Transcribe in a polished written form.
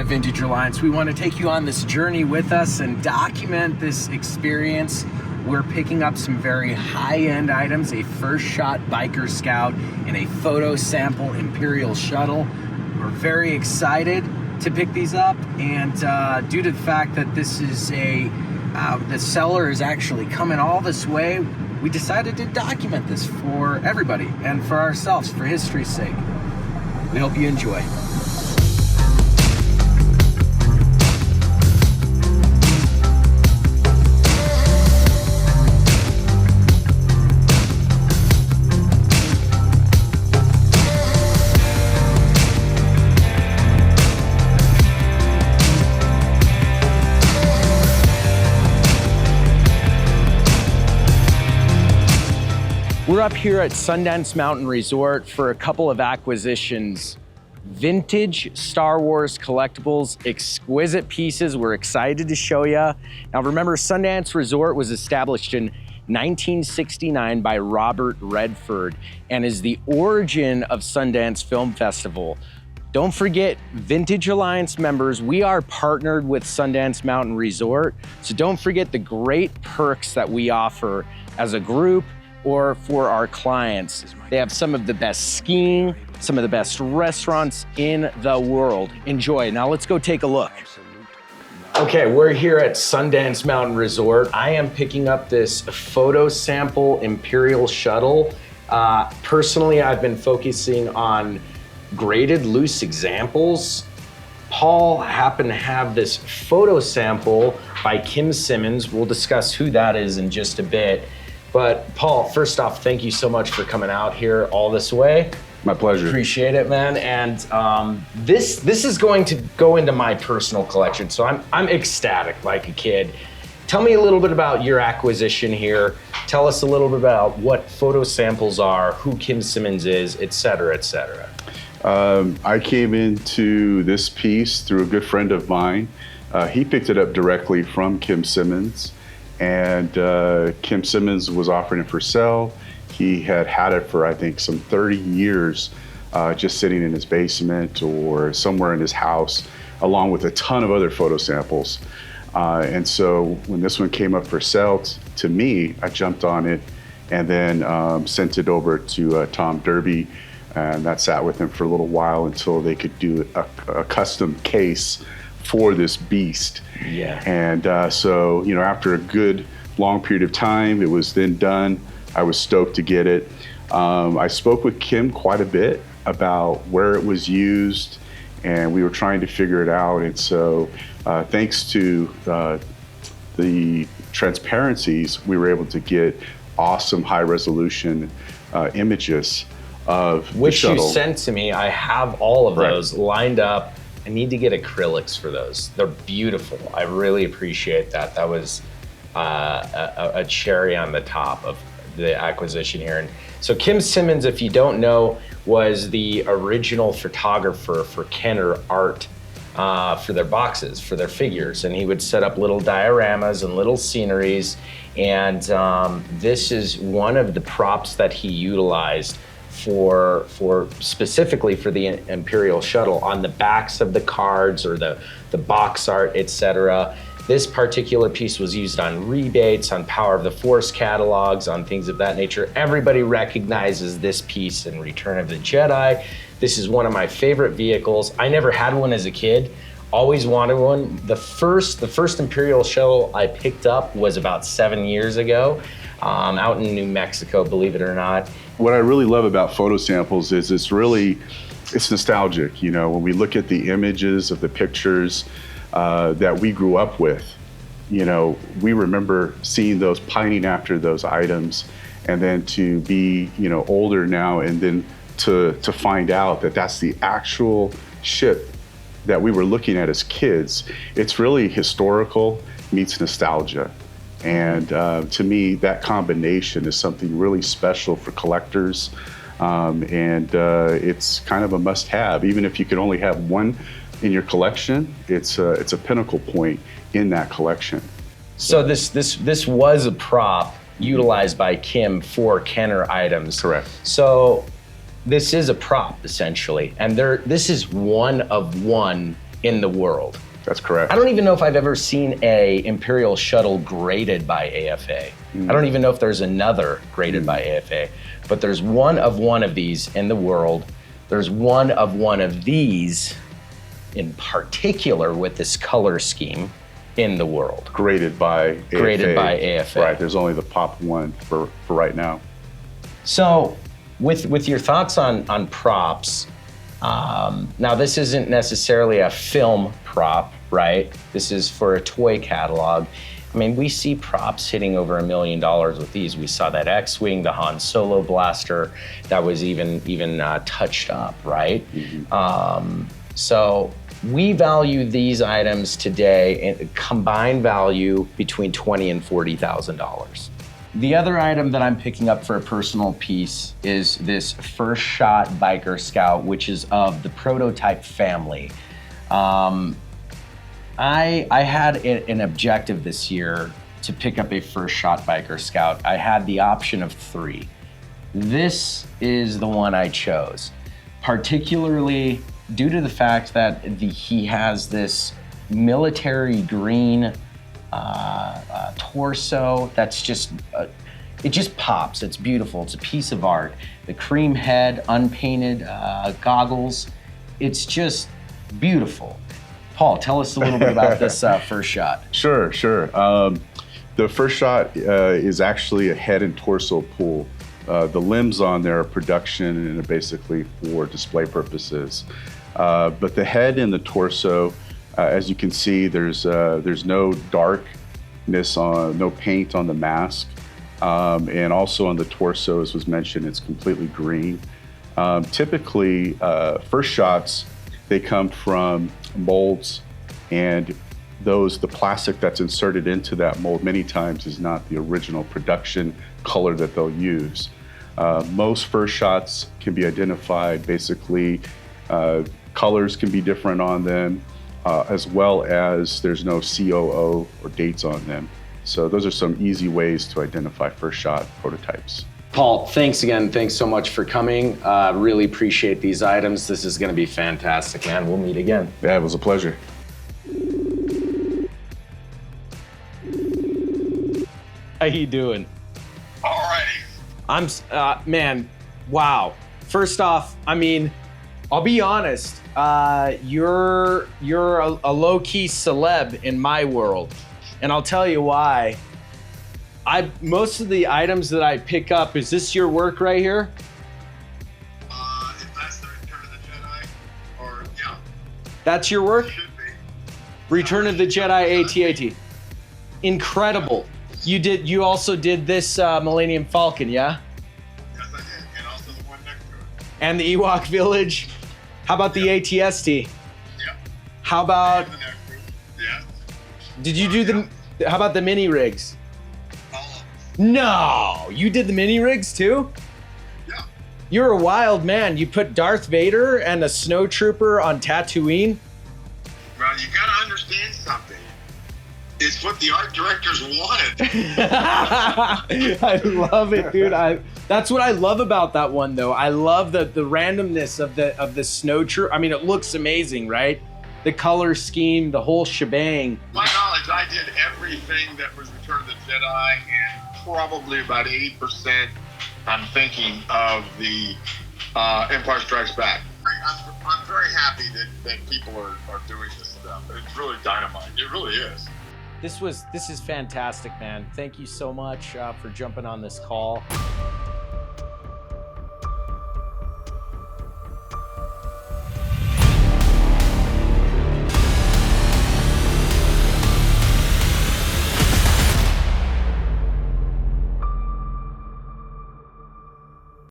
at Vintage Alliance, we want to take you on this journey with us and document this experience. We're picking up some very high-end items, a first shot biker scout and a photo sample Imperial Shuttle. We're very excited to pick these up, and due to the fact that this is the seller is actually coming all this way, we decided to document this for everybody and for ourselves, for history's sake. We hope you enjoy. We're up here at Sundance Mountain Resort for a couple of acquisitions. Vintage Star Wars collectibles, exquisite pieces we're excited to show you. Now remember, Sundance Resort was established in 1969 by Robert Redford and is the origin of Sundance Film Festival. Don't forget, Vintage Alliance members, we are partnered with Sundance Mountain Resort, so don't forget the great perks that we offer as a group or for our clients. They have some of the best skiing, some of the best restaurants in the world. Enjoy. Now let's go take a look. Okay, we're here at Sundance Mountain Resort. I am picking up this photo sample Imperial Shuttle. Personally, I've been focusing on graded loose examples. Paul happened to have this photo sample by Kim Simmons. We'll discuss who that is in just a bit. But Paul, first off, thank you so much for coming out here all this way. My pleasure. Appreciate it, man. And this is going to go into my personal collection, so I'm ecstatic like a kid. Tell me a little bit about your acquisition here. Tell us a little bit about what photo samples are, who Kim Simmons is, et cetera, et cetera. I came into this piece through a good friend of mine. He picked it up directly from Kim Simmons. And Kim Simmons was offering it for sale. He had it for, I think, some 30 years, just sitting in his basement or somewhere in his house, along with a ton of other photo samples. And so when this one came up for sale to me, I jumped on it and then sent it over to Tom Derby. And that sat with him for a little while until they could do a custom case for this beast. Yeah. And so, you know, after a good long period of time, it was then done. I was stoked to get it. I spoke with Kim quite a bit about where it was used, and we were trying to figure it out. And so thanks to the transparencies, we were able to get awesome high resolution images of which the shuttle. You sent to me. I have all of those lined up. I need to get acrylics for those. They're beautiful. I really appreciate that. That was a cherry on the top of the acquisition here. And so Kim Simmons, if you don't know, was the original photographer for Kenner Art for their boxes, for their figures. And he would set up little dioramas and little sceneries. And this is one of the props that he utilized for specifically for the Imperial Shuttle on the backs of the cards or the box art, etc. This particular piece was used on rebates, on Power of the Force catalogs, on things of that nature. Everybody recognizes this piece in Return of the Jedi. This is one of my favorite vehicles. I never had one as a kid, always wanted one. The first Imperial Shuttle I picked up was about 7 years ago, out in New Mexico, believe it or not. What I really love about photo samples is it's nostalgic. You know, when we look at the images of the pictures that we grew up with, you know, we remember seeing those, pining after those items, and then to be, you know, older now and then to find out that that's the actual ship that we were looking at as kids. It's really historical meets nostalgia. And to me, that combination is something really special for collectors. It's kind of a must-have. Even if you could only have one in your collection, it's a pinnacle point in that collection. So this was a prop utilized by Kim for Kenner items. Correct. So this is a prop essentially, and this is one of one in the world. That's correct. I don't even know if I've ever seen a Imperial Shuttle graded by AFA. I don't even know if there's another graded by AFA, but there's one of these in the world. There's one of these in particular with this color scheme in the world. Graded by AFA. Graded by AFA. Right, there's only the Pop one for right now. So with your thoughts on props, now this isn't necessarily a film prop, right? This is for a toy catalog. I mean, we see props hitting over $1 million with these. We saw that X-Wing, the Han Solo blaster, that was even touched up, right? So we value these items today in combined value between $20,000 and $40,000. The other item that I'm picking up for a personal piece is this First Shot Biker Scout, which is of the prototype family. I had an objective this year to pick up a First Shot Biker Scout. I had the option of 3. This is the one I chose, particularly due to the fact that he has this military green torso that's just, it just pops. It's beautiful. It's a piece of art. The cream head, unpainted goggles. It's just beautiful. Paul, tell us a little bit about this First Shot. Sure. The First Shot is actually a head and torso pull. The limbs on there are production and are basically for display purposes. But the head and the torso, as you can see, there's no darkness no paint on the mask. And also on the torso, as was mentioned, it's completely green. Typically, First Shots, they come from molds, and the plastic that's inserted into that mold many times is not the original production color that they'll use. Most First Shots can be identified, basically, colors can be different on them, as well as there's no COO or dates on them. So those are some easy ways to identify First Shot prototypes. Paul, thanks again. Thanks so much for coming. Really appreciate these items. This is gonna be fantastic, man. We'll meet again. Yeah, it was a pleasure. How you doing? Alrighty. I'm, man, wow. First off, I mean, I'll be honest, you're a low-key celeb in my world. And I'll tell you why. Most of the items that I pick up, is this your work right here? If that's the Return of the Jedi, or yeah. That's your work? Should be. Return of the Jedi AT-AT. Incredible. You also did this Millennium Falcon, yeah? Yes, I did, and also the one next to it. And the Ewok Village. How about the AT-ST? Yep. How about, And the next one. Yes. did you do how about the mini rigs? All of them. No, you did the mini rigs too? Yeah. You're a wild man. You put Darth Vader and a snowtrooper on Tatooine? Well, you gotta understand something. It's what the art directors wanted. I love it, dude. That's what I love about that one, though. I love the randomness of the snowtrooper. I mean, it looks amazing, right? The color scheme, the whole shebang. My knowledge, I did everything that was Return of the Jedi, and probably about 80%, I'm thinking, of the Empire Strikes Back. I'm very happy that people are doing this stuff. It's really dynamite. It really is. This is fantastic, man. Thank you so much for jumping on this call.